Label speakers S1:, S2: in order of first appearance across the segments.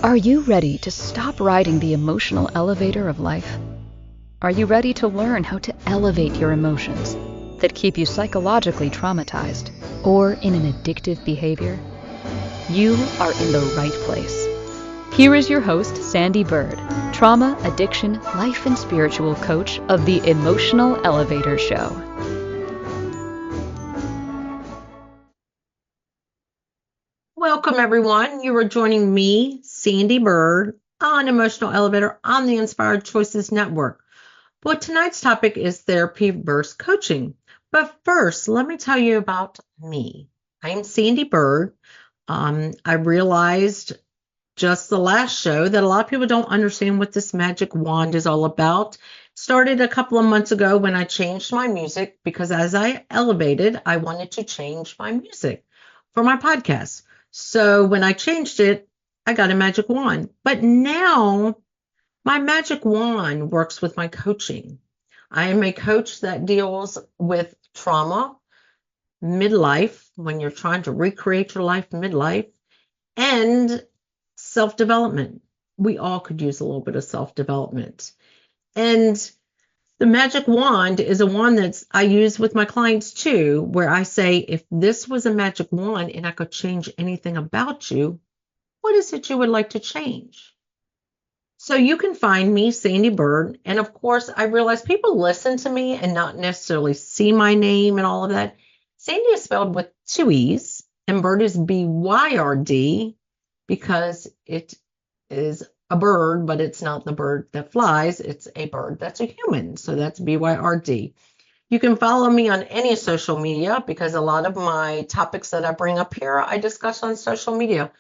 S1: Are you ready to stop riding the emotional elevator of life? Are you ready to learn how to elevate your emotions that keep you psychologically traumatized or in an addictive behavior? You are in the right place. Here is your host, Sandee Byrd, trauma, addiction, life, and spiritual coach of the Emotional Elevator Show.
S2: Welcome, everyone. You are joining me, Sandee Byrd, on Emotional Elevator on the Inspired Choices Network. Well, tonight's topic is therapy versus coaching. But first, let me tell you about me. I am Sandee Byrd. I realized just the last show that a lot of people don't understand what this magic wand is all about. Started a couple of months ago when I changed my music because as I elevated, I wanted to change my music for my podcast. So when I changed it, I got a magic wand. But now my magic wand works with my coaching. I am a coach that deals with trauma, midlife, when you're trying to recreate your life midlife, and self-development. We all could use a little bit of self-development. And the magic wand is a wand that I use with my clients too, where I say, if this was a magic wand and I could change anything about you, what is it you would like to change? So you can find me, Sandee Byrd. And of course, I realize people listen to me and not necessarily see my name and all of that. Sandee is spelled with two E's, and Byrd is B-Y-R-D because it is a bird, but it's not the bird that flies. It's a bird that's a human. So that's B-Y-R-D. You can follow me on any social media because a lot of my topics that I bring up here, I discuss on social media.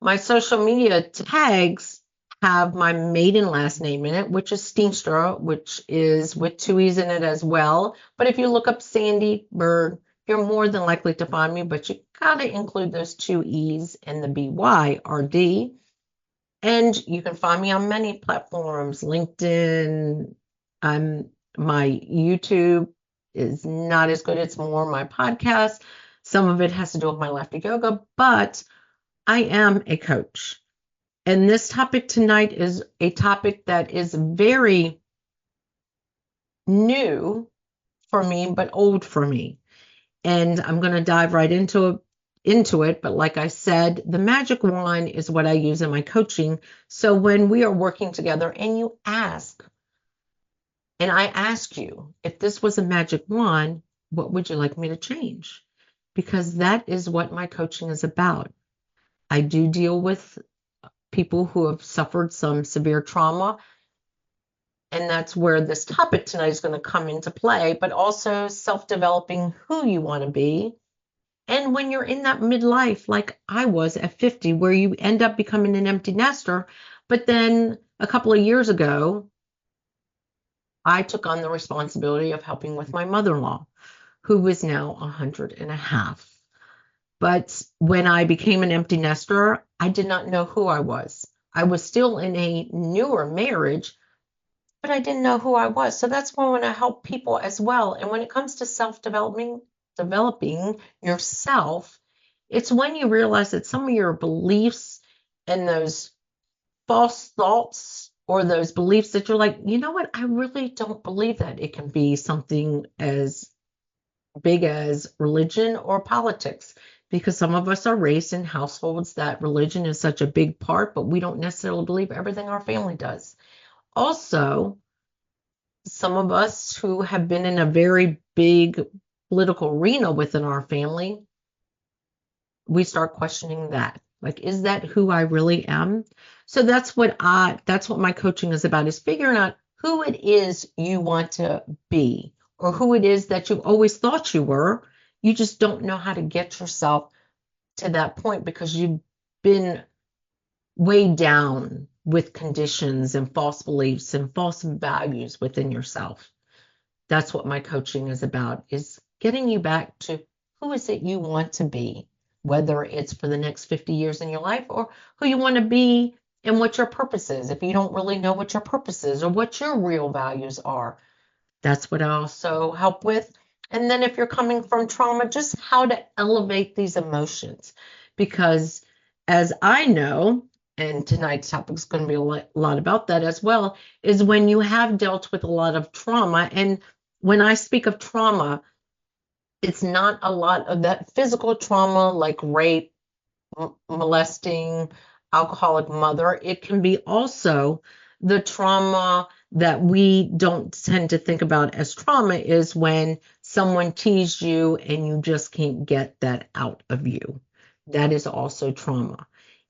S2: My social media tags have my maiden last name in it, which is Steenstra, which is with two E's in it as well. But if you look up Sandee Byrd, you're more than likely to find me, but you gotta include those two E's and the B-Y-R-D. And you can find me on many platforms, LinkedIn. My YouTube is not as good. It's more my podcast. Some of it has to do with my laughter yoga, but I am a coach. And this topic tonight is a topic that is very new for me, but old for me. And I'm going to dive right into it. But like I said, the magic wand is what I use in my coaching. So when we are working together and you ask, and I ask you, if this was a magic wand, what would you like me to change? Because that is what my coaching is about. I do deal with people who have suffered some severe trauma. And that's where this topic tonight is going to come into play, but also self-developing who you want to be. And when you're in that midlife, like I was at 50, where you end up becoming an empty nester. But then a couple of years ago, I took on the responsibility of helping with my mother-in-law, who is now 100 and a half. But when I became an empty nester, I did not know who I was. I was still in a newer marriage, but I didn't know who I was. So that's why I want to help people as well. And when it comes to developing yourself, it's when you realize that some of your beliefs and those false thoughts or those beliefs that you're like, you know what, I really don't believe that. It can be something as big as religion or politics, because some of us are raised in households that religion is such a big part, but we don't necessarily believe everything our family does. Also, some of us who have been in a very big political arena within our family, we start questioning that. Like, is that who I really am? So that's what my coaching is about, is figuring out who it is you want to be, or who it is that you always thought you were. You just don't know how to get yourself to that point because you've been weighed down with conditions and false beliefs and false values within yourself. That's what my coaching is about, is getting you back to who is it you want to be, whether it's for the next 50 years in your life or who you want to be and what your purpose is. If you don't really know what your purpose is or what your real values are, that's what I also help with. And then if you're coming from trauma, just how to elevate these emotions. Because as I know, and tonight's topic is going to be a lot about that as well, is when you have dealt with a lot of trauma. And when I speak of trauma, it's not a lot of that physical trauma like rape, molesting, alcoholic mother. It can be also the trauma that we don't tend to think about as trauma is when someone teased you and you just can't get that out of you. That is also trauma.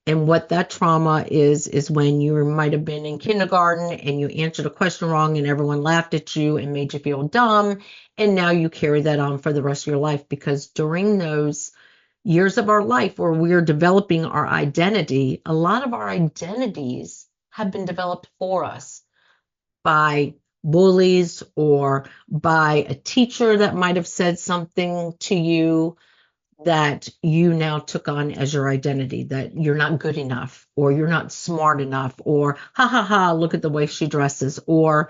S2: And what that trauma is when you might have been in kindergarten and you answered a question wrong and everyone laughed at you and made you feel dumb. And now you carry that on for the rest of your life, because during those years of our life where we're developing our identity, a lot of our identities have been developed for us by bullies or by a teacher that might have said something to you that you now took on as your identity, that you're not good enough, or you're not smart enough, or ha ha ha, look at the way she dresses, or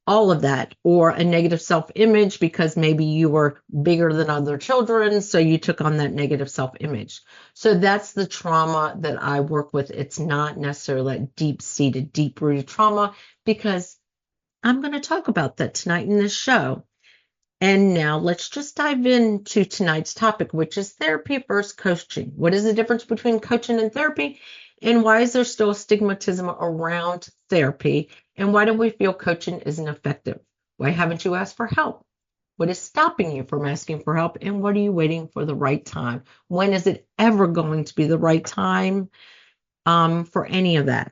S2: all of that, or a negative self-image because maybe you were bigger than other children, so you took on that negative self-image. So that's the trauma that I work with. It's not necessarily that deep-seated, deep-rooted trauma, because I'm going to talk about that tonight in this show. And now let's just dive into tonight's topic, which is therapy versus coaching. What is the difference between coaching and therapy? And why is there still stigmatism around therapy? And why do we feel coaching isn't effective? Why haven't you asked for help? What is stopping you from asking for help? And what are you waiting for the right time? When is it ever going to be the right time for any of that?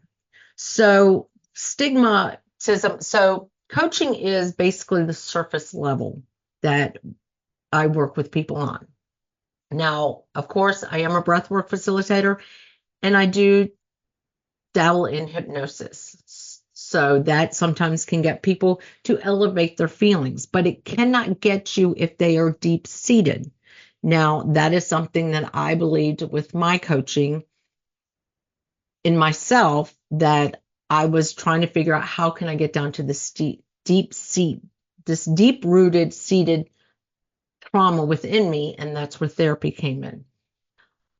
S2: So stigmatism. So coaching is basically the surface level that I work with people on. Now, of course, I am a breathwork facilitator and I do dabble in hypnosis. So that sometimes can get people to elevate their feelings, but it cannot get you if they are deep seated. Now, that is something that I believed with my coaching in myself, that I was trying to figure out how can I get down to this this deep rooted seated trauma within me, and that's where therapy came in.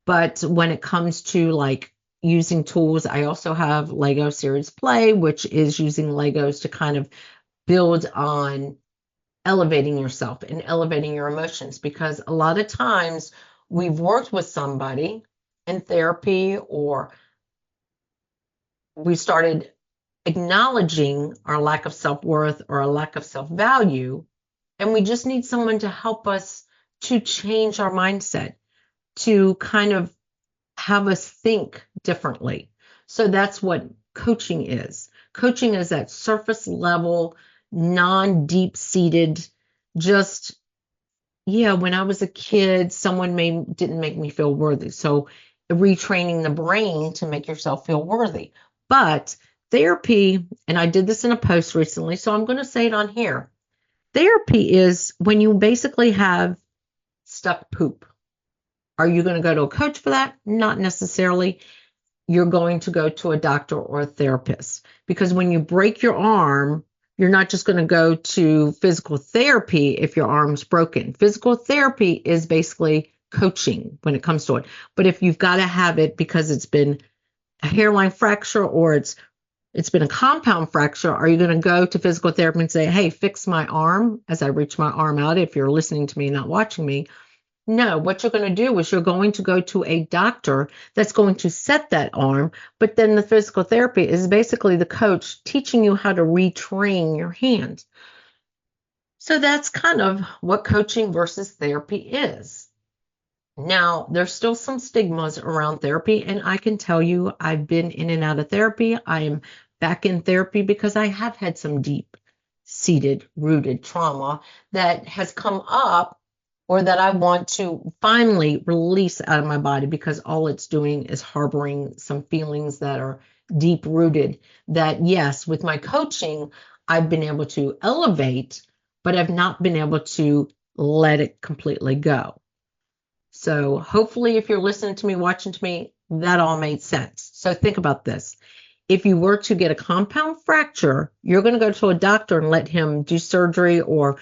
S2: But when it comes to like using tools, I also have Lego Series Play, which is using Legos to kind of build on elevating yourself and elevating your emotions, because a lot of times we've worked with somebody in therapy, or we started acknowledging our lack of self-worth or a lack of self-value, and we just need someone to help us to change our mindset, to kind of have us think differently. So that's what coaching is. Coaching is that surface level, non-deep seated, just, yeah, when I was a kid, someone didn't make me feel worthy. So retraining the brain to make yourself feel worthy. But therapy, and I did this in a post recently, so I'm going to say it on here. Therapy is when you basically have stuck poop. Are you going to go to a coach for that? Not necessarily. You're going to go to a doctor or a therapist, because when you break your arm, you're not just going to go to physical therapy if your arm's broken. Physical therapy is basically coaching when it comes to it. But if you've got to have it because it's been a hairline fracture or it's been a compound fracture, are you going to go to physical therapy and say, hey, fix my arm as I reach my arm out, if you're listening to me, not watching me? No, what you're going to do is you're going to go to a doctor that's going to set that arm, but then the physical therapy is basically the coach teaching you how to retrain your hand. So that's kind of what coaching versus therapy is. Now, there's still some stigmas around therapy, and I can tell you I've been in and out of therapy. I am back in therapy because I have had some deep-seated, rooted trauma that has come up, or that I want to finally release out of my body, because all it's doing is harboring some feelings that are deep-rooted, that, yes, with my coaching, I've been able to elevate, but I've not been able to let it completely go. So hopefully, if you're listening to me, watching to me, that all made sense. So think about this. If you were to get a compound fracture, you're going to go to a doctor and let him do surgery, or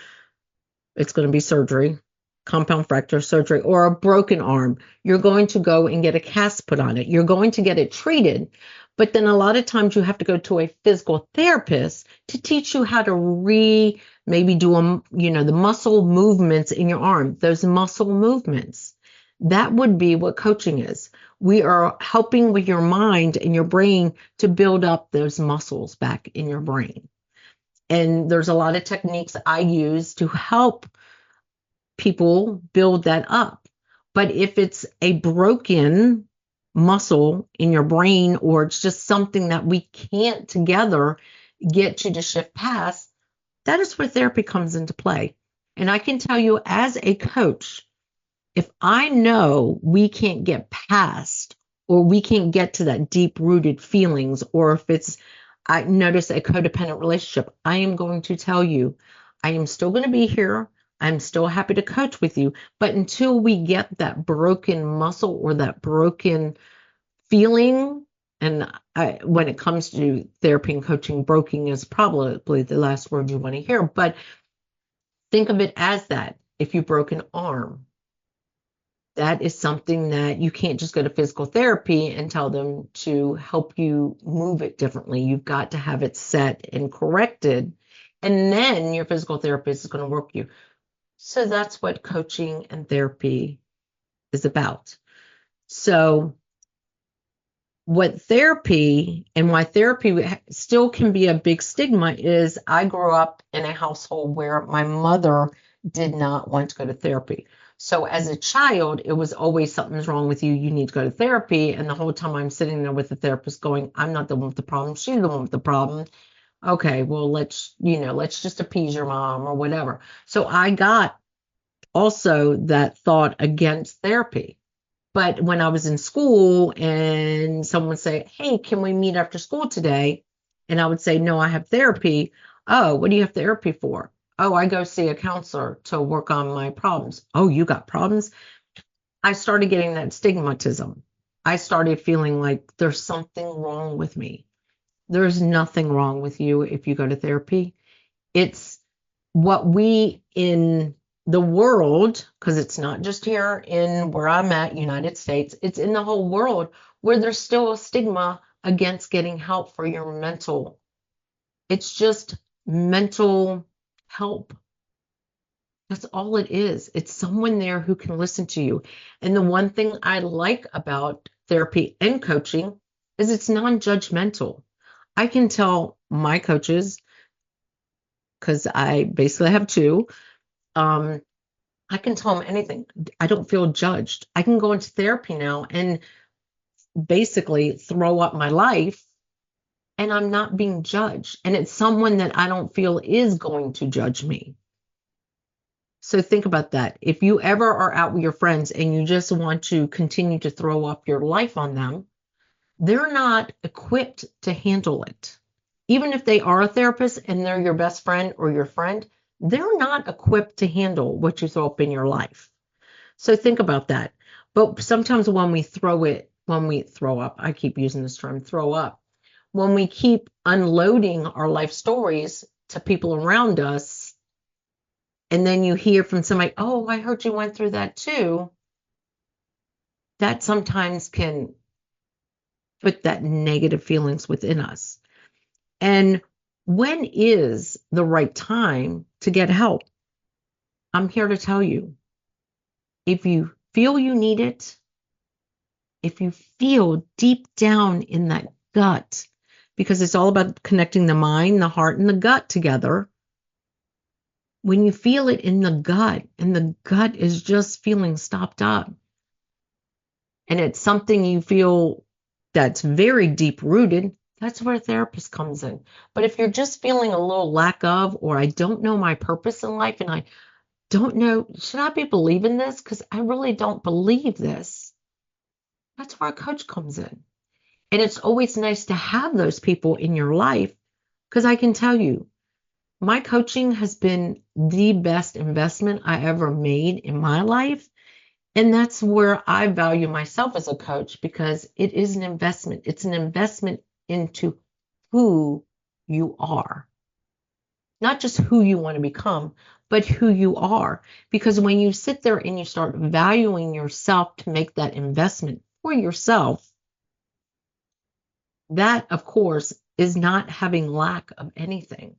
S2: it's going to be surgery, compound fracture surgery, or a broken arm. You're going to go and get a cast put on it. You're going to get it treated, But then a lot of times you have to go to a physical therapist to teach you how to maybe do the muscle movements in your arm, those muscle movements. That would be what coaching is. We are helping with your mind and your brain to build up those muscles back in your brain. And there's a lot of techniques I use to help people build that up. But if it's a broken muscle in your brain, or it's just something that we can't together get you to shift past, that is where therapy comes into play. And I can tell you, as a coach, if I know we can't get past, or we can't get to that deep rooted feelings, or if I notice a codependent relationship, I am going to tell you, I am still going to be here. I'm still happy to coach with you. But until we get that broken muscle or that broken feeling, and when it comes to therapy and coaching, broken is probably the last word you want to hear. But think of it as that. If you broke an arm, that is something that you can't just go to physical therapy and tell them to help you move it differently. You've got to have it set and corrected. And then your physical therapist is going to work you. So that's what coaching and therapy is about. So what therapy and why therapy still can be a big stigma is I grew up in a household where my mother did not want to go to therapy. So as a child, it was always something's wrong with you. You need to go to therapy. And the whole time I'm sitting there with the therapist going, I'm not the one with the problem. She's the one with the problem. Okay, well, let's just appease your mom or whatever. So I got also that thought against therapy. But when I was in school and someone would say, hey, can we meet after school today? And I would say, no, I have therapy. Oh, what do you have therapy for? Oh, I go see a counselor to work on my problems. Oh, you got problems? I started getting that stigmatism. I started feeling like there's something wrong with me. There's nothing wrong with you if you go to therapy. It's what we in the world, because it's not just here in where I'm at, United States, it's in the whole world where there's still a stigma against getting help for your mental. It's just mental help. That's all it is. It's someone there who can listen to you. And the one thing I like about therapy and coaching is it's non-judgmental. I can tell my coaches, because I basically have two, I can tell them anything. I don't feel judged. I can go into therapy now and basically throw up my life, and I'm not being judged. And it's someone that I don't feel is going to judge me. So think about that. If you ever are out with your friends and you just want to continue to throw up your life on them, they're not equipped to handle it. Even if they are a therapist and they're your best friend or your friend, they're not equipped to handle what you throw up in your life. So think about that. But sometimes when we throw up, I keep using this term, throw up, when we keep unloading our life stories to people around us, and then you hear from somebody, oh, I heard you went through that too, that sometimes can put that negative feelings within us. And when is the right time to get help? I'm here to tell you, if you feel you need it, if you feel deep down in that gut, because it's all about connecting the mind, the heart, and the gut together. When you feel it in the gut, and the gut is just feeling stopped up, and it's something you feel that's very deep rooted, that's where a therapist comes in. But if you're just feeling a little lack of, or I don't know my purpose in life, and I don't know, should I be believing this? Because I really don't believe this. That's where a coach comes in. And it's always nice to have those people in your life, because I can tell you, my coaching has been the best investment I ever made in my life. And that's where I value myself as a coach, because it is an investment. It's an investment into who you are. Not just who you want to become, but who you are. Because when you sit there and you start valuing yourself to make that investment for yourself, That, of course, is not having lack of anything.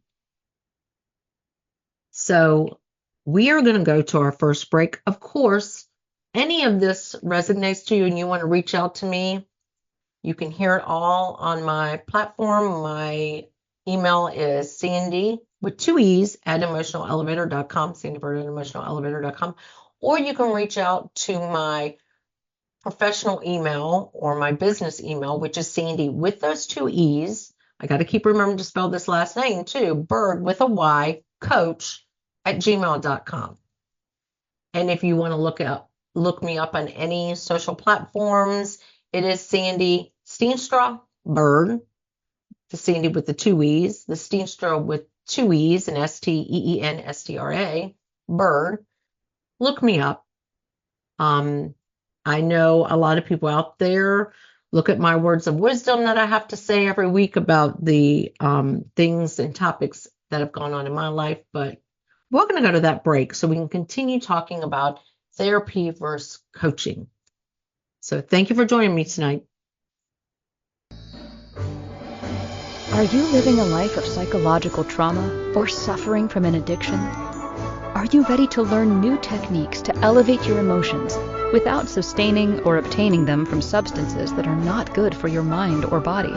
S2: So we are going to go to our first break. Of course, any of this resonates to you and you want to reach out to me, you can hear it all on my platform. My email is Sandee with two E's at emotionalelevator.com, Sandee Byrd at emotionalelevator.com, or you can reach out to my professional email or my business email, which is Sandee with those two E's. I got to keep remembering to spell this last name too, Byrd with a Y, coach at gmail.com. And if you want to look me up on any social platforms, it is Sandee Steenstra Byrd, the Sandee with the two E's, the Steenstra with two E's and Steenstra Byrd. Look me up. I know a lot of people out there look at my words of wisdom that I have to say every week about the things and topics that have gone on in my life, but we're going to go to that break so we can continue talking about therapy versus coaching. So thank you for joining me tonight.
S1: Are you living a life of psychological trauma or suffering from an addiction? Are you ready to learn new techniques to elevate your emotions without sustaining or obtaining them from substances that are not good for your mind or body?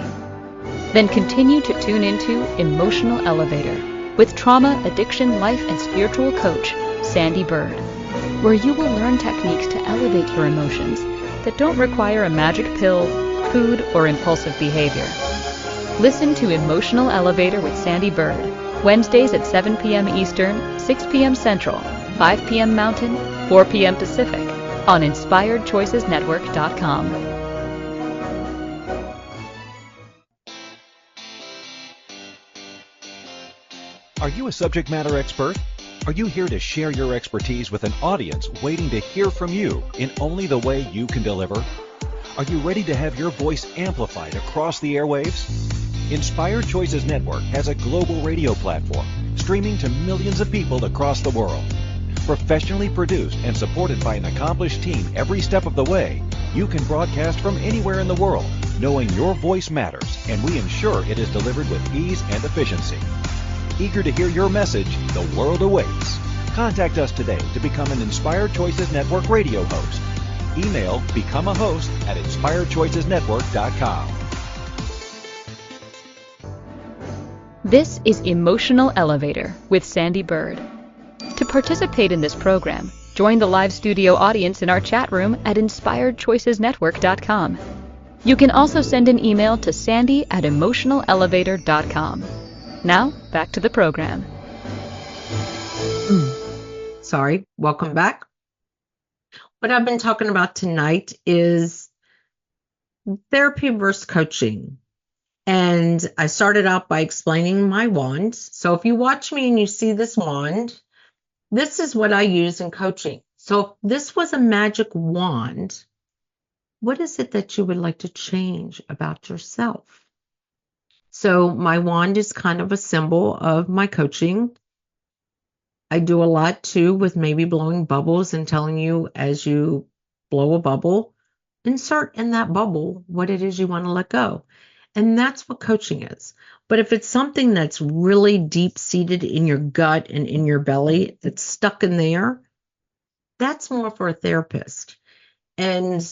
S1: Then continue to tune into Emotional Elevator with trauma, addiction, life, and spiritual coach, Sandee Byrd, where you will learn techniques to elevate your emotions that don't require a magic pill, food, or impulsive behavior. Listen to Emotional Elevator with Sandee Byrd, Wednesdays at 7 p.m. Eastern, 6 p.m. Central, 5 p.m. Mountain, 4 p.m. Pacific, on InspiredChoicesNetwork.com.
S3: Are you a subject matter expert? Are you here to share your expertise with an audience waiting to hear from you in only the way you can deliver? Are you ready to have your voice amplified across the airwaves? Inspired Choices Network has a global radio platform streaming to millions of people across the world. Professionally produced and supported by an accomplished team every step of the way, you can broadcast from anywhere in the world, knowing your voice matters, and we ensure it is delivered with ease and efficiency. Eager to hear your message, the world awaits. Contact us today to become an Inspired Choices Network radio host. Email become a host at inspiredchoicesnetwork.com.
S1: This is Emotional Elevator with Sandee Byrd. To participate in this program, join the live studio audience in our chat room at inspiredchoicesnetwork.com. You can also send an email to Sandee at emotionalelevator.com. Now, back to the program.
S2: Sorry, welcome back. What I've been talking about tonight is therapy versus coaching. And I started out by explaining my wand. So if you watch me and you see this wand, this is what I use in coaching. So if this was a magic wand, what is it that you would like to change about yourself? So my wand is kind of a symbol of my coaching. I do a lot too with maybe blowing bubbles and telling you as you blow a bubble, insert in that bubble what it is you want to let go. And that's what coaching is. But if it's something that's really deep seated in your gut and in your belly, that's stuck in there, that's more for a therapist. And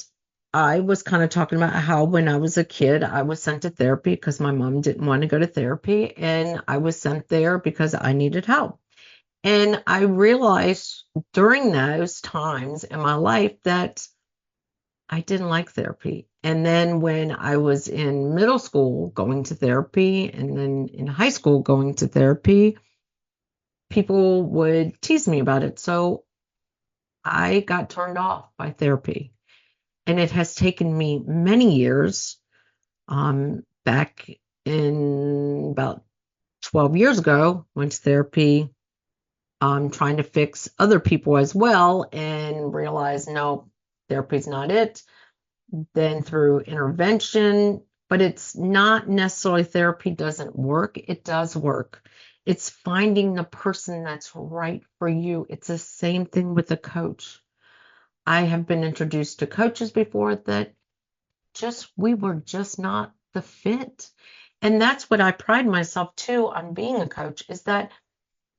S2: I was kind of talking about how when I was a kid, I was sent to therapy because my mom didn't want to go to therapy. And I was sent there because I needed help. And I realized during those times in my life that I didn't like therapy. And then when I was in middle school going to therapy and then in high school going to therapy, people would tease me about it. So I got turned off by therapy. And it has taken me many years, back in about 12 years ago, went to therapy, trying to fix other people as well and realized, no, therapy's not it. Then through intervention, but it's not necessarily therapy doesn't work. It does work. It's finding the person that's right for you. It's the same thing with a coach. I have been introduced to coaches before that we were just not the fit. And that's what I pride myself too on being a coach, is that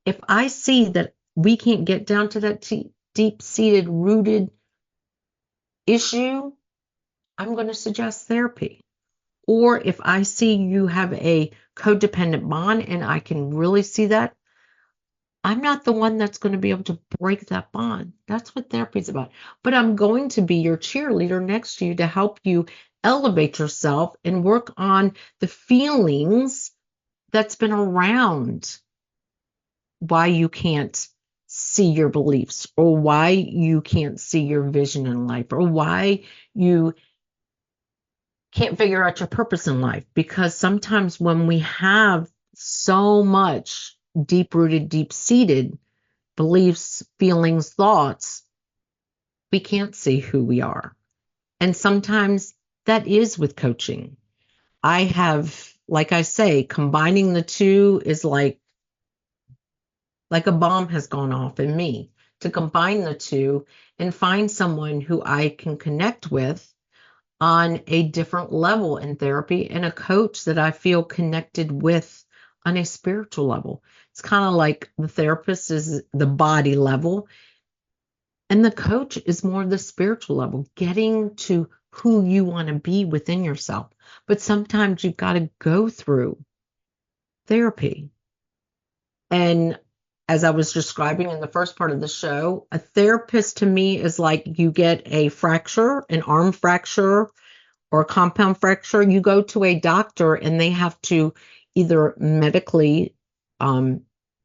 S2: if I see that we can't get down to that deep-seated, rooted issue, I'm going to suggest therapy. Or if I see you have a codependent bond and I can really see that, I'm not the one that's going to be able to break that bond. That's what therapy is about. But I'm going to be your cheerleader next to you to help you elevate yourself and work on the feelings that's been around why you can't see your beliefs, or why you can't see your vision in life, or why you can't figure out your purpose in life. Because sometimes when we have so much deep-rooted, deep-seated beliefs, feelings, thoughts, we can't see who we are. And sometimes that is with coaching. I have, like I say, combining the two is like a bomb has gone off in me, to combine the two and find someone who I can connect with on a different level in therapy, and a coach that I feel connected with on a spiritual level. It's kind of like the therapist is the body level, and the coach is more the spiritual level, getting to who you want to be within yourself. But sometimes you've got to go through therapy. And as I was describing in the first part of the show, a therapist to me is like you get a fracture, an arm fracture or a compound fracture. You go to a doctor and they have to either medically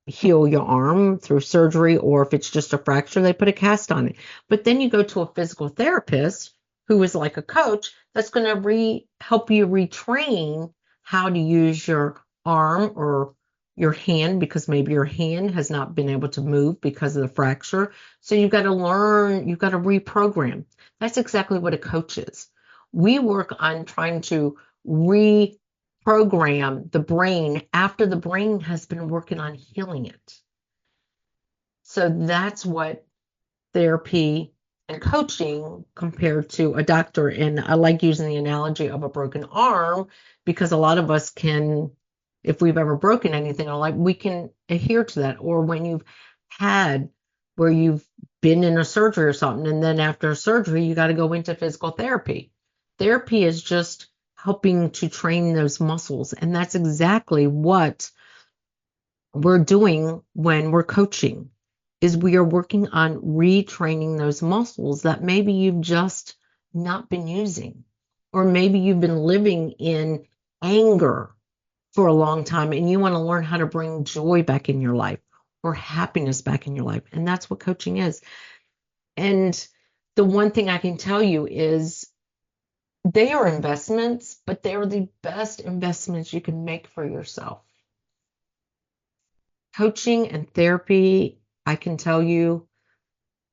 S2: heal your arm through surgery, or if it's just a fracture, they put a cast on it. But then you go to a physical therapist who is like a coach that's going to help you retrain how to use your arm or your hand, because maybe your hand has not been able to move because of the fracture. So you've got to learn, you've got to reprogram. That's exactly what a coach is. We work on trying to reprogram the brain after the brain has been working on healing it. So that's what therapy and coaching compared to a doctor. And I like using the analogy of a broken arm, because a lot of us can, if we've ever broken anything in our life, we can adhere to that. Or when you've had, where you've been in a surgery or something, and then after a surgery, you got to go into physical therapy. Therapy is just helping to train those muscles. And that's exactly what we're doing when we're coaching, is we are working on retraining those muscles that maybe you've just not been using, or maybe you've been living in anger for a long time and you want to learn how to bring joy back in your life or happiness back in your life. And that's what coaching is. And the one thing I can tell you is they are investments, but they are the best investments you can make for yourself. Coaching and therapy, I can tell you,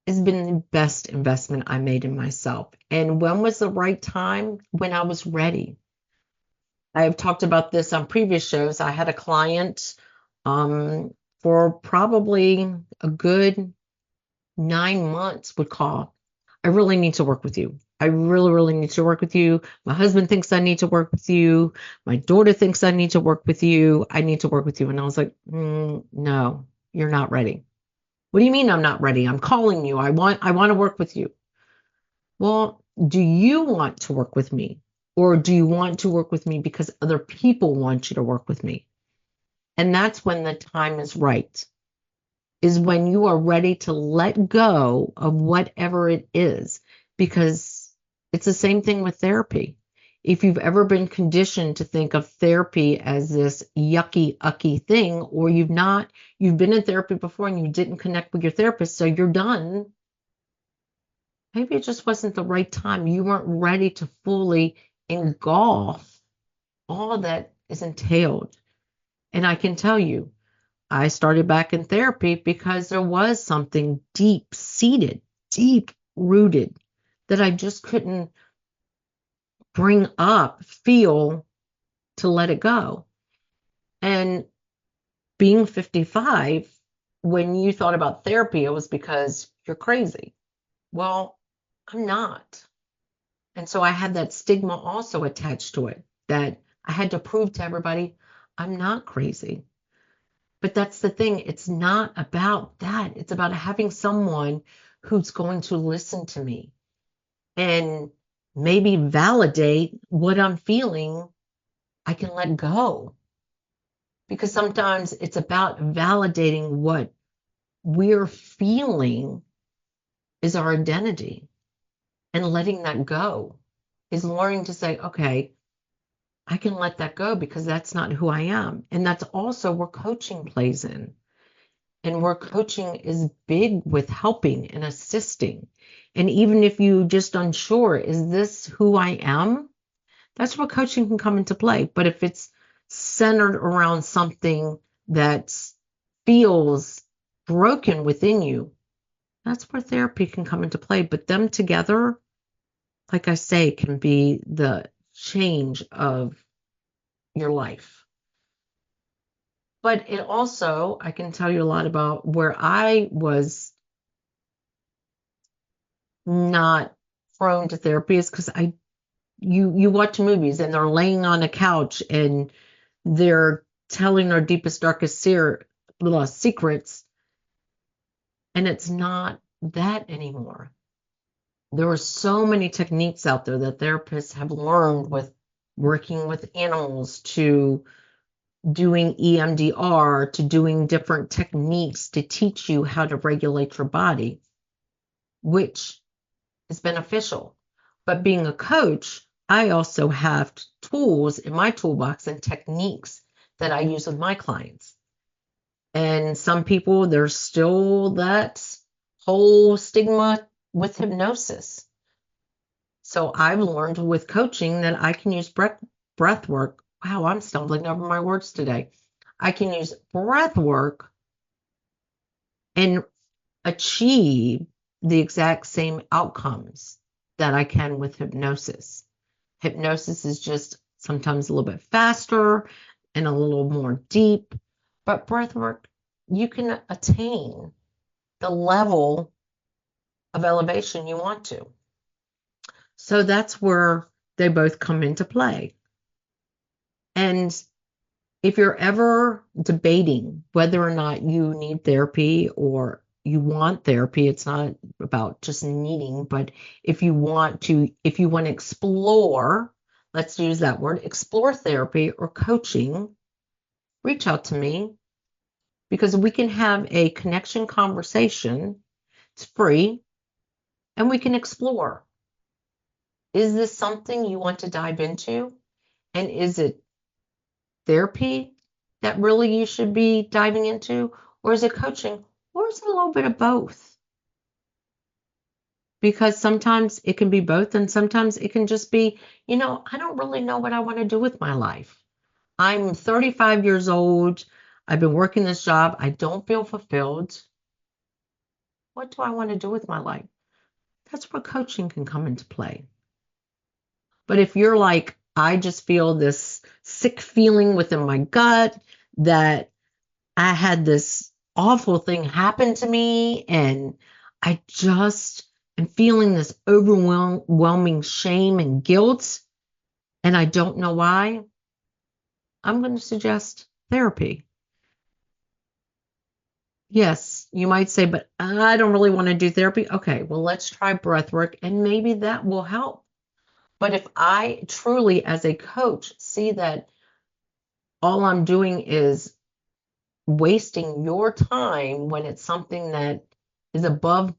S2: has been the best investment I made in myself. And when was the right time? When I was ready. I have talked about this on previous shows. I had a client for probably a good 9 months would call. I really need to work with you. I really, really need to work with you. My husband thinks I need to work with you. My daughter thinks I need to work with you. I need to work with you. And I was like, no, you're not ready. What do you mean I'm not ready? I'm calling you. I want to work with you. Well, do you want to work with me? Or do you want to work with me because other people want you to work with me? And that's when the time is right, is when you are ready to let go of whatever it is, because it's the same thing with therapy. If you've ever been conditioned to think of therapy as this yucky, ucky thing, or you've been in therapy before and you didn't connect with your therapist, so you're done. Maybe it just wasn't the right time. You weren't ready to fully engulf all that is entailed. And I can tell you, I started back in therapy because there was something deep-seated, deep-rooted that I just couldn't bring up, feel, to let it go. And being 55, when you thought about therapy, it was because you're crazy. Well, I'm not. And so I had that stigma also attached to it, that I had to prove to everybody I'm not crazy. But that's the thing. It's not about that. It's about having someone who's going to listen to me and maybe validate what I'm feeling. I can let go. Because sometimes it's about validating what we're feeling is our identity, and letting that go is learning to say, okay, I can let that go because that's not who I am. And that's also where coaching plays in. And where coaching is big with helping and assisting. And even if you just unsure, is this who I am? That's where coaching can come into play. But if it's centered around something that feels broken within you, that's where therapy can come into play. But them together, like I say, can be the change of your life. But it also, I can tell you a lot about where I was not prone to therapy is because you watch movies and they're laying on a couch and they're telling their deepest, darkest secrets, and it's not that anymore. There are so many techniques out there that therapists have learned, with working with animals to doing EMDR to doing different techniques to teach you how to regulate your body, which is beneficial. But being a coach, I also have tools in my toolbox and techniques that I use with my clients. And some people, there's still that whole stigma with hypnosis. So I've learned with coaching that I can use breath work. Wow, I'm stumbling over my words today. I can use breath work and achieve the exact same outcomes that I can with hypnosis. Hypnosis is just sometimes a little bit faster and a little more deep, but breath work, you can attain the level of elevation you want to. So that's where they both come into play. And if you're ever debating whether or not you need therapy or you want therapy, it's not about just needing, but if you want to explore, let's use that word, explore therapy or coaching, reach out to me, because we can have a connection conversation. It's free, and we can explore. Is this something you want to dive into? And is it therapy that really you should be diving into? Or is it coaching? Or is it a little bit of both? Because sometimes it can be both, and sometimes it can just be, I don't really know what I want to do with my life. I'm 35 years old. I've been working this job. I don't feel fulfilled. What do I want to do with my life? That's where coaching can come into play. But if you're like, I just feel this sick feeling within my gut that I had this awful thing happen to me, and I just am feeling this overwhelming shame and guilt, and I don't know why, I'm going to suggest therapy. Yes, you might say, but I don't really want to do therapy. Okay, well, let's try breath work, and maybe that will help. But if I truly, as a coach, see that all I'm doing is wasting your time when it's something that is above,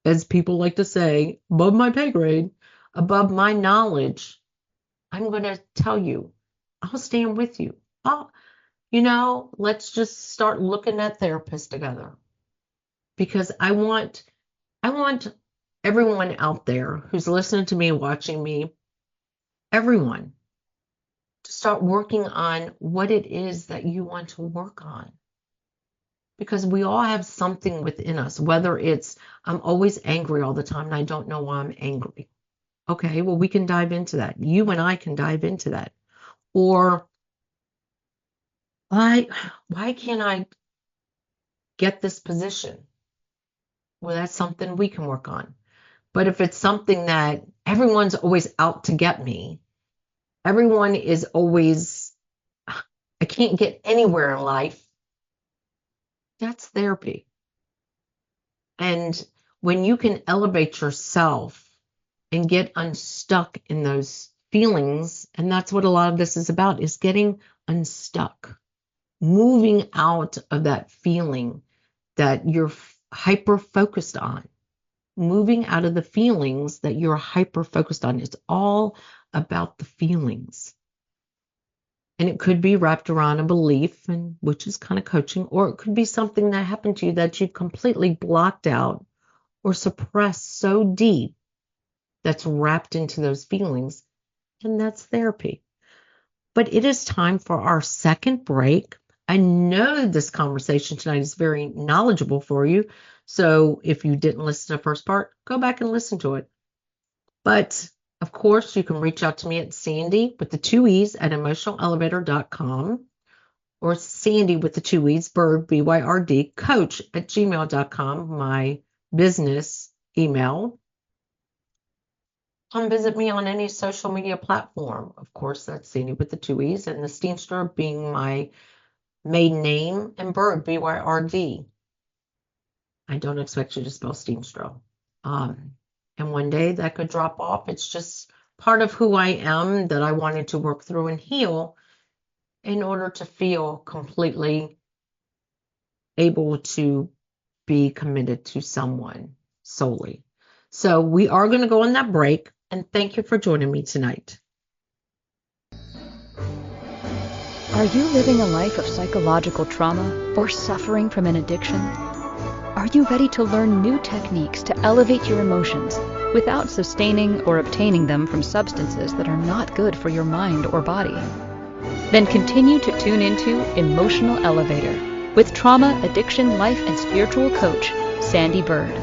S2: as people like to say, above my pay grade, above my knowledge, I'm going to tell you, I'll stand with you. Let's just start looking at therapists together, because I want everyone out there who's listening to me, watching me, everyone, to start working on what it is that you want to work on. Because we all have something within us, whether it's, I'm always angry all the time and I don't know why I'm angry. Okay, well, we can dive into that. You and I can dive into that. Or why can't I get this position? Well, that's something we can work on. But if it's something that everyone's always out to get me, everyone is always, I can't get anywhere in life. That's therapy. And when you can elevate yourself and get unstuck in those feelings, and that's what a lot of this is about, is getting unstuck, moving out of that feeling that you're hyper focused on, moving out of the feelings that you're hyper focused on. It's all about the feelings. And it could be wrapped around a belief, and which is kind of coaching, or it could be something that happened to you that you've completely blocked out or suppressed so deep that's wrapped into those feelings, and that's therapy. But it is time for our second break. I know this conversation tonight is very knowledgeable for you, so if you didn't listen to the first part, go back and listen to it. But of course, you can reach out to me at Sandee with the 2 E's at emotionalelevator.com, or Sandee with the 2 E's, Byrd, B-Y-R-D, coach at gmail.com, my business email. Come visit me on any social media platform. Of course, that's Sandee with the 2 E's, and the Steamster being my maiden name, and Byrd, B-Y-R-D. I don't expect you to spell Steamstro. And one day that could drop off. It's just part of who I am that I wanted to work through and heal in order to feel completely able to be committed to someone solely. So we are going to go on that break, and thank you for joining me tonight.
S1: Are you living a life of psychological trauma or suffering from an addiction? Are you ready to learn new techniques to elevate your emotions without sustaining or obtaining them from substances that are not good for your mind or body? Then continue to tune into Emotional Elevator with trauma, addiction, life, and spiritual coach, Sandee Byrd,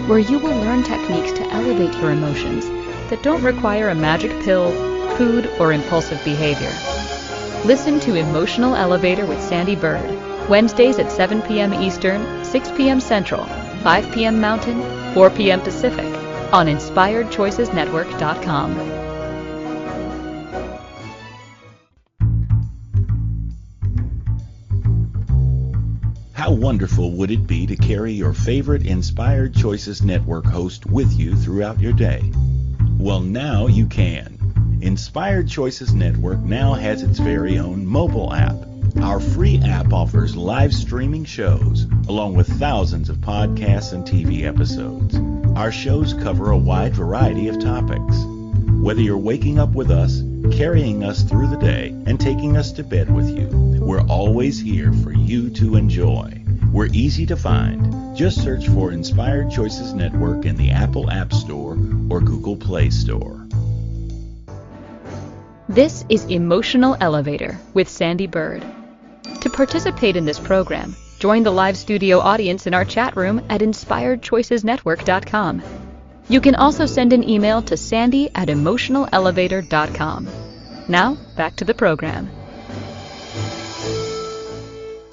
S1: where you will learn techniques to elevate your emotions that don't require a magic pill, food, or impulsive behavior. Listen to Emotional Elevator with Sandee Byrd, Wednesdays at 7 p.m. Eastern, 6 p.m. Central, 5 p.m. Mountain, 4 p.m. Pacific, on InspiredChoicesNetwork.com.
S4: How wonderful would it be to carry your favorite Inspired Choices Network host with you throughout your day? Well, now you can. Inspired Choices Network now has its very own mobile app. Our free app offers live streaming shows, along with thousands of podcasts and TV episodes. Our shows cover a wide variety of topics. Whether you're waking up with us, carrying us through the day, and taking us to bed with you, we're always here for you to enjoy. We're easy to find. Just search for Inspired Choices Network in the Apple App Store or Google Play Store.
S1: This is Emotional Elevator with Sandee Byrd. To participate in this program, join the live studio audience in our chat room at InspiredChoicesNetwork.com. You can also send an email to Sandee@emotionalelevator.com. Now, back to the program.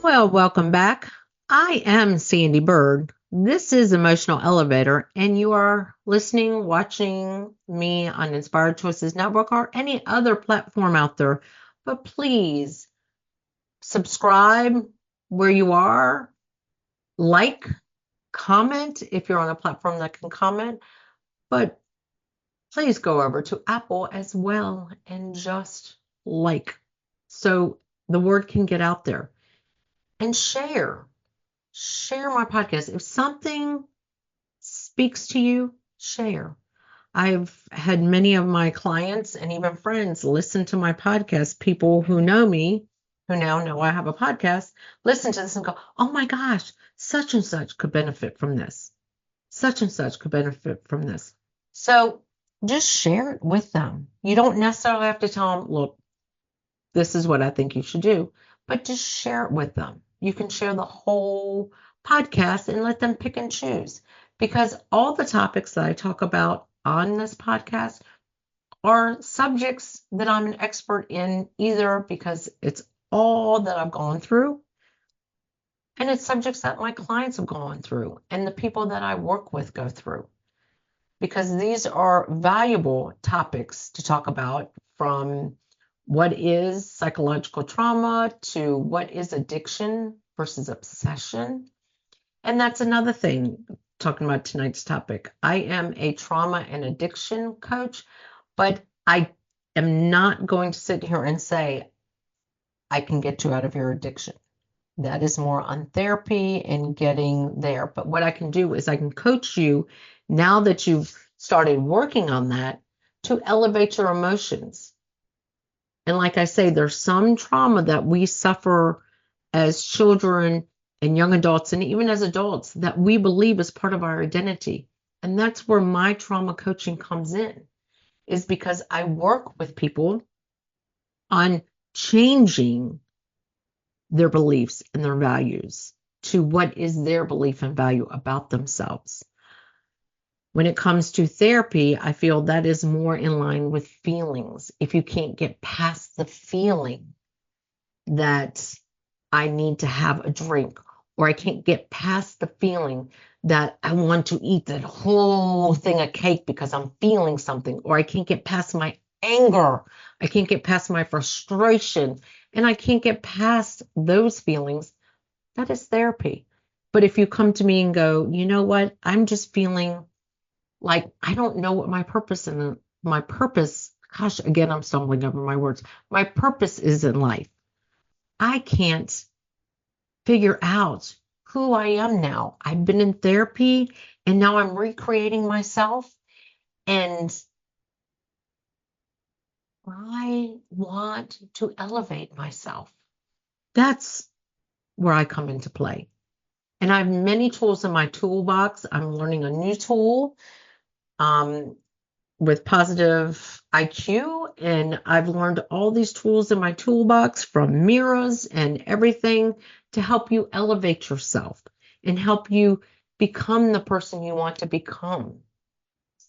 S2: Well, welcome back. I am Sandee Byrd. This is Emotional Elevator, and you are listening, watching me on Inspired Choices Network or any other platform out there. But please subscribe where you are, like, comment if you're on a platform that can comment, but please go over to Apple as well and just like, so the word can get out there. And share my podcast. If something speaks to you, share. I've had many of my clients and even friends listen to my podcast. People who know me, who now know I have a podcast, listen to this and go, oh my gosh, such and such could benefit from this. Such and such could benefit from this. So just share it with them. You don't necessarily have to tell them, look, this is what I think you should do, but just share it with them. You can share the whole podcast and let them pick and choose, because all the topics that I talk about on this podcast are subjects that I'm an expert in, either because it's all that I've gone through, and it's subjects that my clients have gone through and the people that I work with go through, because these are valuable topics to talk about, from what is psychological trauma to what is addiction versus obsession. And that's another thing, talking about tonight's topic. I am a trauma and addiction coach, but I am not going to sit here and say, I can get you out of your addiction. That is more on therapy and getting there. But what I can do is I can coach you now that you've started working on that to elevate your emotions. And like I say, there's some trauma that we suffer as children and young adults and even as adults that we believe is part of our identity. And that's where my trauma coaching comes in, is because I work with people on changing their beliefs and their values to what is their belief and value about themselves. When it comes to therapy, I feel that is more in line with feelings. If you can't get past the feeling that I need to have a drink, or I can't get past the feeling that I want to eat that whole thing of cake because I'm feeling something, or I can't get past my anger, I can't get past my frustration, and I can't get past those feelings, that is therapy. But if you come to me and go, you know what, I'm just feeling like I don't know what my purpose gosh, again, I'm stumbling over my words. My purpose is in life. I can't figure out who I am now. I've been in therapy and now I'm recreating myself, and I want to elevate myself. That's where I come into play. And I have many tools in my toolbox. I'm learning a new tool with positive IQ, and I've learned all these tools in my toolbox from mirrors and everything to help you elevate yourself and help you become the person you want to become.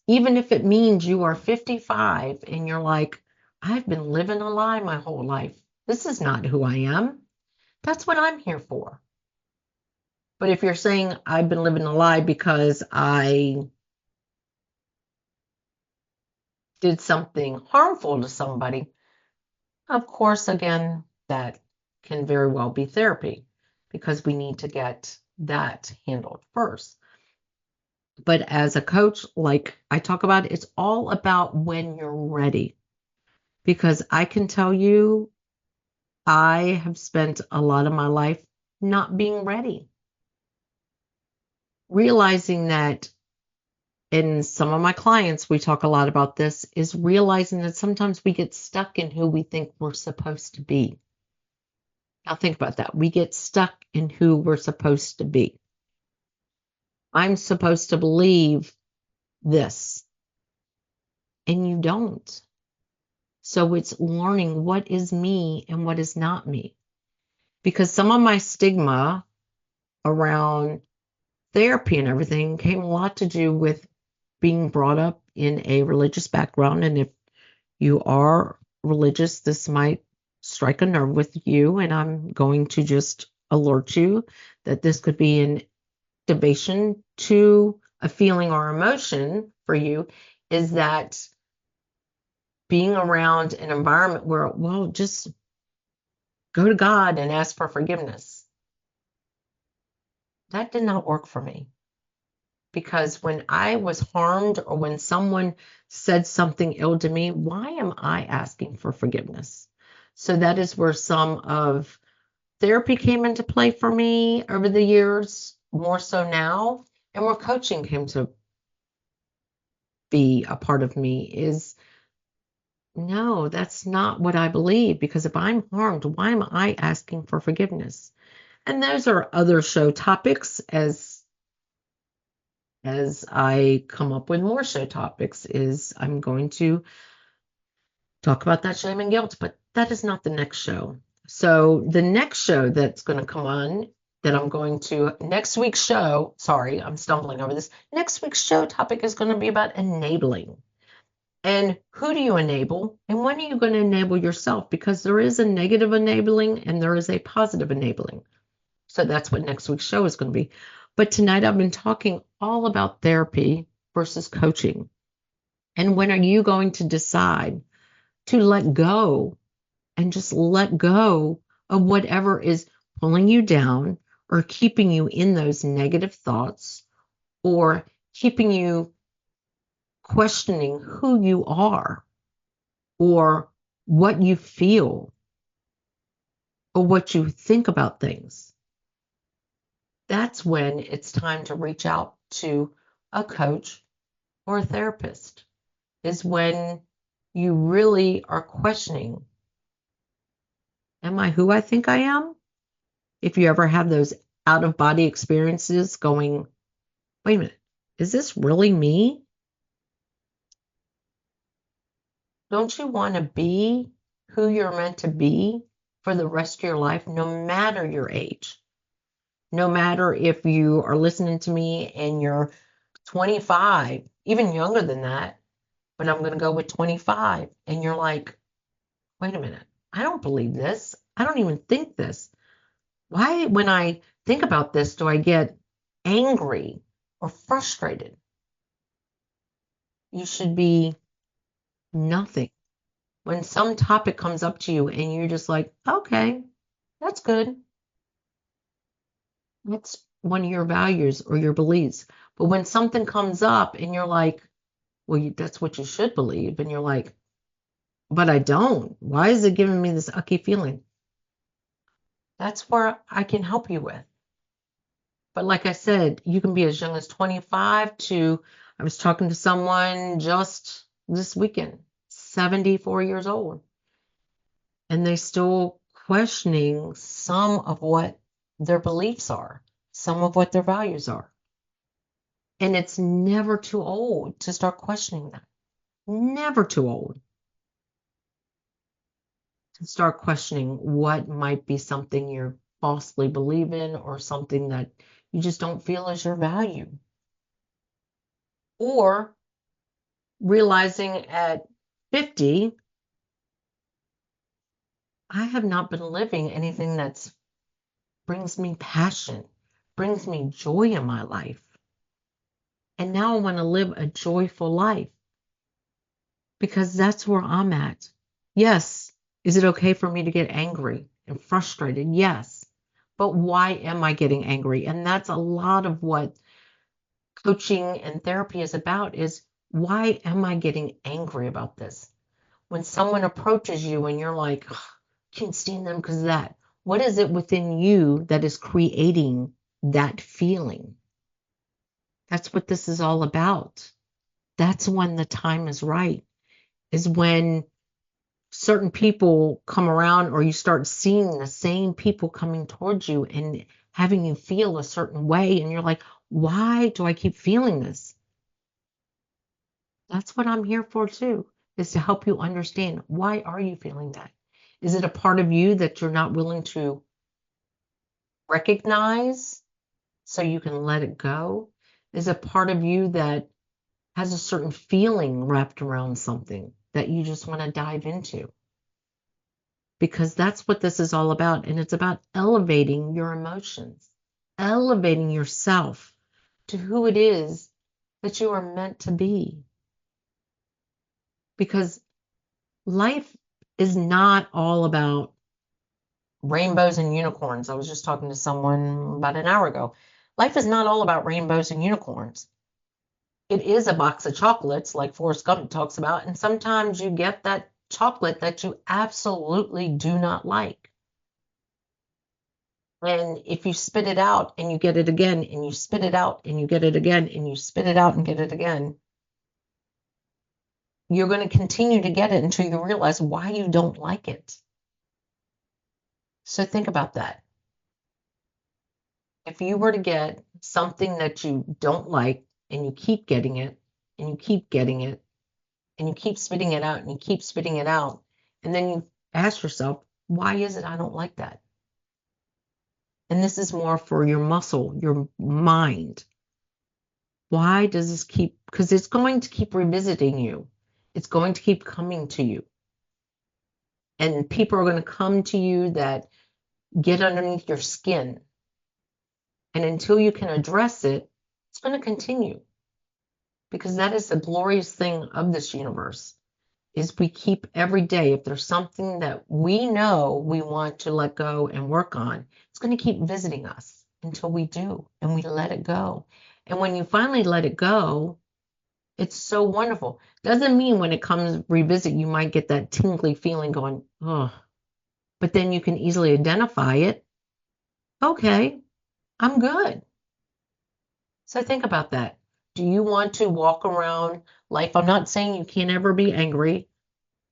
S2: Even if it means you are 55 and you're like, I've been living a lie my whole life. This is not who I am. That's what I'm here for. But if you're saying I've been living a lie because I did something harmful to somebody, of course, again, that can very well be therapy because we need to get that handled first. But as a coach, like I talk about, it's all about when you're ready. Because I can tell you, I have spent a lot of my life not being ready. Realizing that in some of my clients, we talk a lot about this, is realizing that sometimes we get stuck in who we think we're supposed to be. Now think about that. We get stuck in who we're supposed to be. I'm supposed to believe this, and you don't. So it's learning what is me and what is not me. Because some of my stigma around therapy and everything came a lot to do with being brought up in a religious background. And if you are religious, this might strike a nerve with you. And I'm going to just alert you that this could be an activation to a feeling or emotion for you, is that being around an environment where, well, just go to God and ask for forgiveness. That did not work for me. Because when I was harmed or when someone said something ill to me, why am I asking for forgiveness? So that is where some of therapy came into play for me over the years, more so now, and where coaching came to be a part of me is, no, that's not what I believe, because if I'm harmed, why am I asking for forgiveness? And those are other show topics as I come up with more show topics, is I'm going to talk about that shame and guilt, but that is not the next show. So the next show that's going to come on, that I'm going to, next week's show, sorry, I'm stumbling over this. Next week's show topic is going to be about enabling. And who do you enable? And when are you going to enable yourself? Because there is a negative enabling and there is a positive enabling. So that's what next week's show is going to be. But tonight I've been talking all about therapy versus coaching. And when are you going to decide to let go and just let go of whatever is pulling you down or keeping you in those negative thoughts or keeping you questioning who you are or what you feel or what you think about things. That's when it's time to reach out to a coach or a therapist, is when you really are questioning, am I who I think I am? If you ever have those out of body experiences going, wait a minute, is this really me? Don't you want to be who you're meant to be for the rest of your life, no matter your age? No matter if you are listening to me and you're 25, even younger than that, but I'm going to go with 25, and you're like, wait a minute, I don't believe this. I don't even think this. Why, when I think about this, do I get angry or frustrated? You should be nothing. When some topic comes up to you and you're just like, okay, that's good. That's one of your values or your beliefs. But when something comes up and you're like, well, that's what you should believe. And you're like, but I don't. Why is it giving me this ucky feeling? That's where I can help you with. But like I said, you can be as young as 25 to, I was talking to someone just this weekend, 74 years old. And they still questioning some of what their beliefs are, some of what their values are. And it's never too old to start questioning that. Never too old to start questioning what might be something you're falsely believe in or something that you just don't feel is your value. Or realizing at 50, I have not been living anything that brings me passion, brings me joy in my life. And now I want to live a joyful life because that's where I'm at. Yes, is it okay for me to get angry and frustrated? Yes. But why am I getting angry? And that's a lot of what coaching and therapy is about, is why am I getting angry about this? When someone approaches you and you're like, can't stand them because of that. What is it within you that is creating that feeling? That's what this is all about. That's when the time is right, is when certain people come around or you start seeing the same people coming towards you and having you feel a certain way. And you're like, why do I keep feeling this? That's what I'm here for too, is to help you understand, why are you feeling that? Is it a part of you that you're not willing to recognize so you can let it go? Is it part of you that has a certain feeling wrapped around something that you just want to dive into? Because that's what this is all about. And it's about elevating your emotions, elevating yourself to who it is that you are meant to be. Because life is not all about rainbows and unicorns. I was just talking to someone about an hour ago. Life is not all about rainbows and unicorns. It is a box of chocolates, like Forrest Gump talks about, and sometimes you get that chocolate that you absolutely do not like. And if you spit it out and you get it again, and you spit it out and you get it again, and you spit it out and get it again, you're going to continue to get it until you realize why you don't like it. So think about that. If you were to get something that you don't like and you keep getting it and you keep getting it and you keep spitting it out and you keep spitting it out, and then you ask yourself, why is it I don't like that? And this is more for your muscle, your mind. Why does this keep, because it's going to keep revisiting you. It's going to keep coming to you. And people are going to come to you that get underneath your skin. And until you can address it, it's going to continue. Because that is the glorious thing of this universe, is we keep every day, if there's something that we know we want to let go and work on, it's going to keep visiting us until we do and we let it go. And when you finally let it go, it's so wonderful. Doesn't mean when it comes revisit, you might get that tingly feeling going, oh, but then you can easily identify it. Okay, I'm good. So think about that. Do you want to walk around life? I'm not saying you can't ever be angry.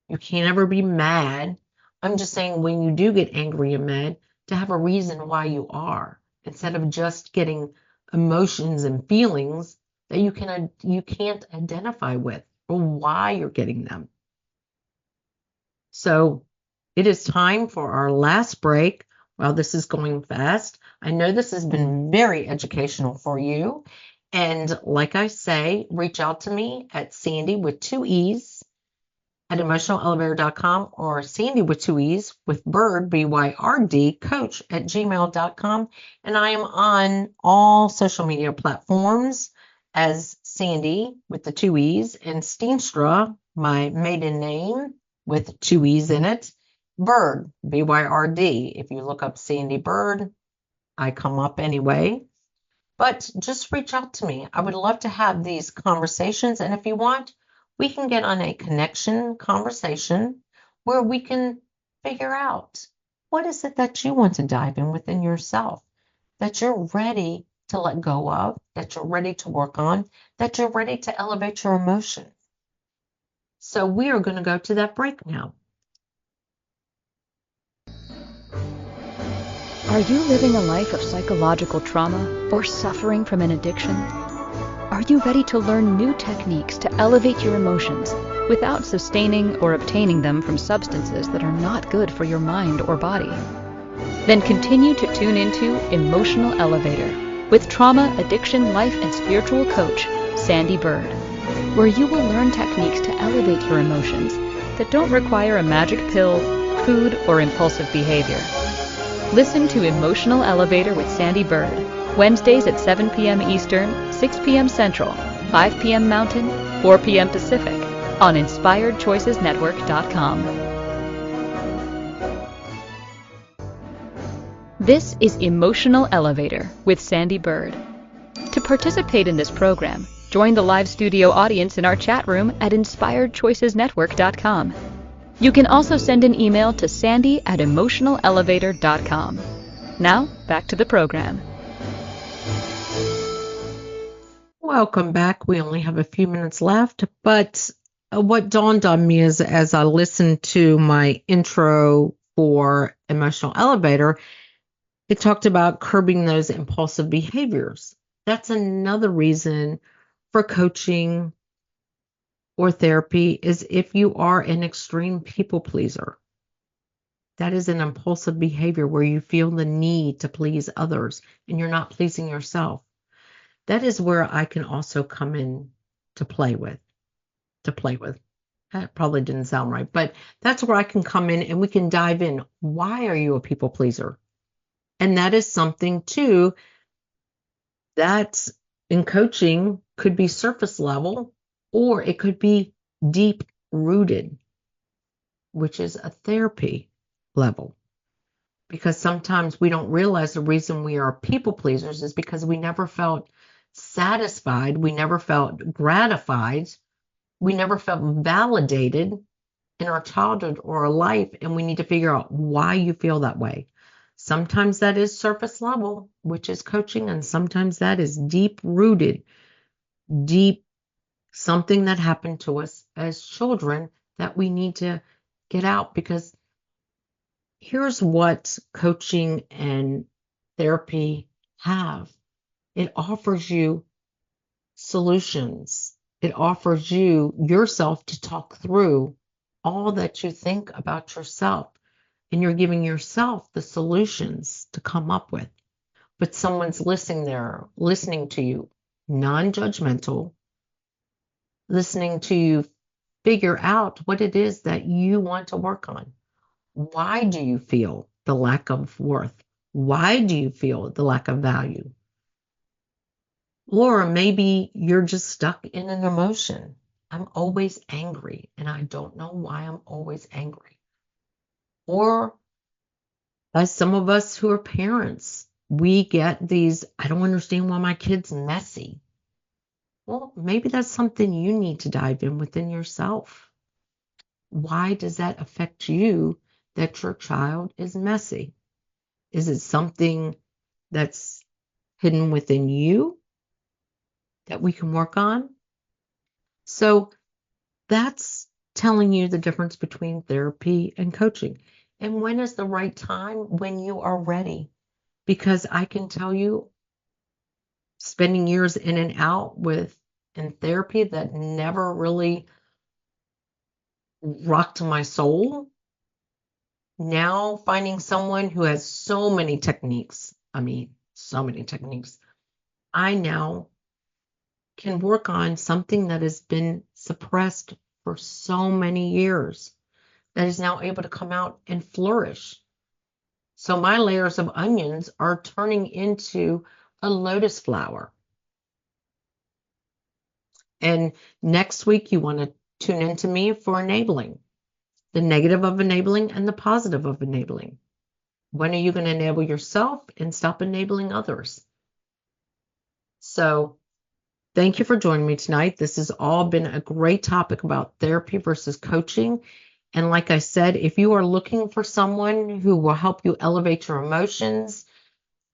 S2: You can't ever be mad. I'm just saying when you do get angry and mad, to have a reason why you are, instead of just getting emotions and feelings that you can't identify with or why you're getting them. So it is time for our last break. While this is going fast, I know this has been very educational for you. And like I say, reach out to me at Sandee with 2 E's at emotionalelevator.com or Sandee with 2 E's with Byrd, B-Y-R-D, coach at gmail.com. And I am on all social media platforms as Sandee with the 2 E's and Steenstra, my maiden name with 2 E's in it, Byrd, B-Y-R-D. If you look up Sandee Byrd, I come up anyway. But just reach out to me. I would love to have these conversations. And if you want, we can get on a connection conversation where we can figure out what is it that you want to dive in within yourself, that you're ready to let go of, that you're ready to work on, that you're ready to elevate your emotion. So we are going to go to that break now.
S1: Are you living a life of psychological trauma or suffering from an addiction? Are you ready to learn new techniques to elevate your emotions without sustaining or obtaining them from substances that are not good for your mind or body? Then continue to tune into Emotional Elevator with trauma, addiction, life, and spiritual coach, Sandee Byrd, where you will learn techniques to elevate your emotions that don't require a magic pill, food, or impulsive behavior. Listen to Emotional Elevator with Sandee Byrd, Wednesdays at 7 p.m. Eastern, 6 p.m. Central, 5 p.m. Mountain, 4 p.m. Pacific, on InspiredChoicesNetwork.com. This is Emotional Elevator with Sandee Byrd. To participate in this program, join the live studio audience in our chat room at InspiredChoicesNetwork.com. You can also send an email to sandy@emotionalelevator.com. Now, back to the program.
S2: Welcome back. We only have a few minutes left, but what dawned on me is as I listened to my intro for Emotional Elevator, it talked about curbing those impulsive behaviors. That's another reason for coaching or therapy is if you are an extreme people pleaser. That is an impulsive behavior where you feel the need to please others and you're not pleasing yourself. That is where I can also come in to play with. That probably didn't sound right, but that's where I can come in and we can dive in. Why are you a people pleaser? And that is something too that in coaching could be surface level or it could be deep rooted, which is a therapy level. Because sometimes we don't realize the reason we are people pleasers is because we never felt satisfied, we never felt gratified, we never felt validated in our childhood or our life, and we need to figure out why you feel that way. Sometimes that is surface level, which is coaching, and sometimes that is deep rooted, deep something that happened to us as children that we need to get out. Because here's what coaching and therapy have. It offers you solutions. It offers you yourself to talk through all that you think about yourself. And you're giving yourself the solutions to come up with. But someone's listening to you, non-judgmental, listening to you figure out what it is that you want to work on. Why do you feel the lack of worth? Why do you feel the lack of value? Or maybe you're just stuck in an emotion I'm always angry, and I don't know why I'm always angry. Or as some of us who are parents, we get these, I don't understand why my kid's messy. Well, maybe that's something you need to dive in within yourself. Why does that affect you that your child is messy? Is it something that's hidden within you that we can work on? So that's telling you the difference between therapy and coaching. And when is the right time? When you are ready. Because I can tell you, spending years in and out in therapy that never really rocked my soul. Now finding someone who has so many techniques, so many techniques, I now can work on something that has been suppressed for so many years that is now able to come out and flourish. So my layers of onions are turning into a lotus flower. And next week, you want to tune into me for enabling, the negative of enabling and the positive of enabling. When are you going to enable yourself and stop enabling others? So thank you for joining me tonight. This has all been a great topic about therapy versus coaching. And like I said, if you are looking for someone who will help you elevate your emotions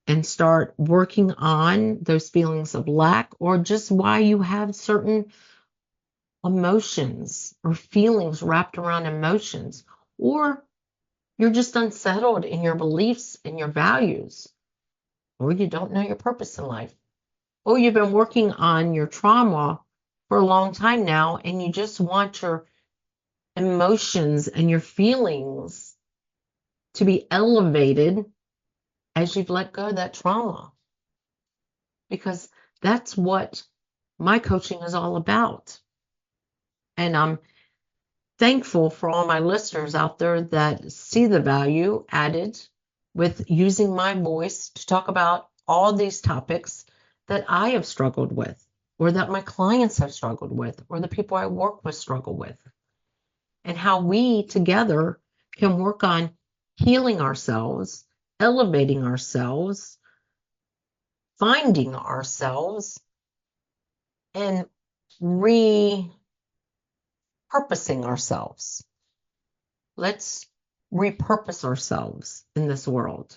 S2: and start working on those feelings of lack, or just why you have certain emotions or feelings wrapped around emotions, or you're just unsettled in your beliefs and your values, or you don't know your purpose in life, or you've been working on your trauma for a long time now and you just want your emotions and your feelings to be elevated as you've let go of that trauma. Because that's what my coaching is all about. And I'm thankful for all my listeners out there that see the value added with using my voice to talk about all these topics that I have struggled with, or that my clients have struggled with, or the people I work with struggle with, and how we together can work on healing ourselves, elevating ourselves, finding ourselves, and repurposing ourselves. Let's repurpose ourselves in this world.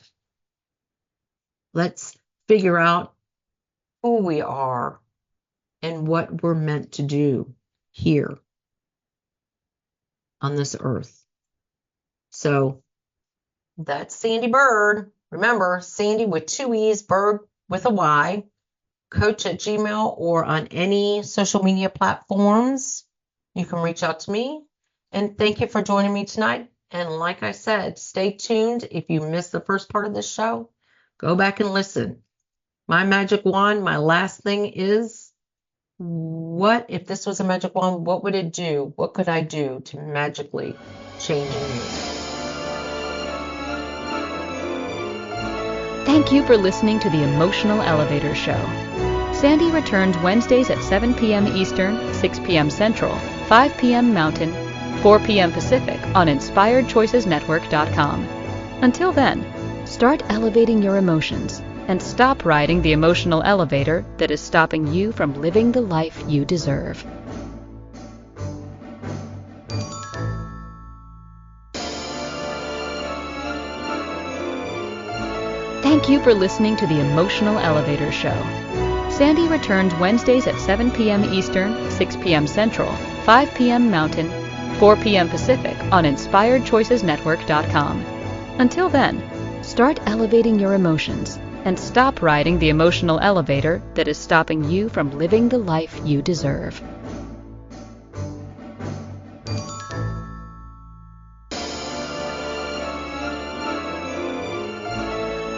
S2: Let's figure out who we are and what we're meant to do here on this earth. So that's Sandee Byrd. Remember, Sandee with 2 E's, Byrd with a Y. Coach@gmail, or on any social media platforms. You can reach out to me. And thank you for joining me tonight. And like I said, stay tuned. If you missed the first part of this show, go back and listen. My magic wand, my last thing is, what if this was a magic wand? What would it do? What could I do to magically change you?
S1: Thank you for listening to the Emotional Elevator Show. Sandee returns Wednesdays at 7 p.m. Eastern, 6 p.m. Central, 5 p.m. Mountain, 4 p.m. Pacific on InspiredChoicesNetwork.com. Until then, start elevating your emotions and stop riding the emotional elevator that is stopping you from living the life you deserve. Thank you for listening to the Emotional Elevator Show. Sandee returns Wednesdays at 7 p.m. Eastern, 6 p.m. Central, 5 p.m. Mountain, 4 p.m. Pacific on InspiredChoicesNetwork.com. Until then, start elevating your emotions and stop riding the emotional elevator that is stopping you from living the life you deserve.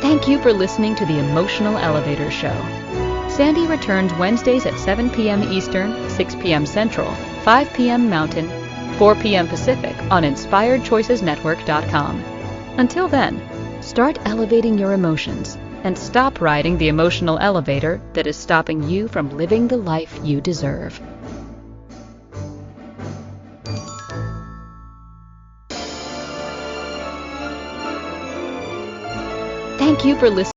S1: Thank you for listening to the Emotional Elevator Show. Sandee returns Wednesdays at 7 p.m. Eastern, 6 p.m. Central, 5 p.m. Mountain, 4 p.m. Pacific on InspiredChoicesNetwork.com. Until then, start elevating your emotions and stop riding the emotional elevator that is stopping you from living the life you deserve. Thank you for listening.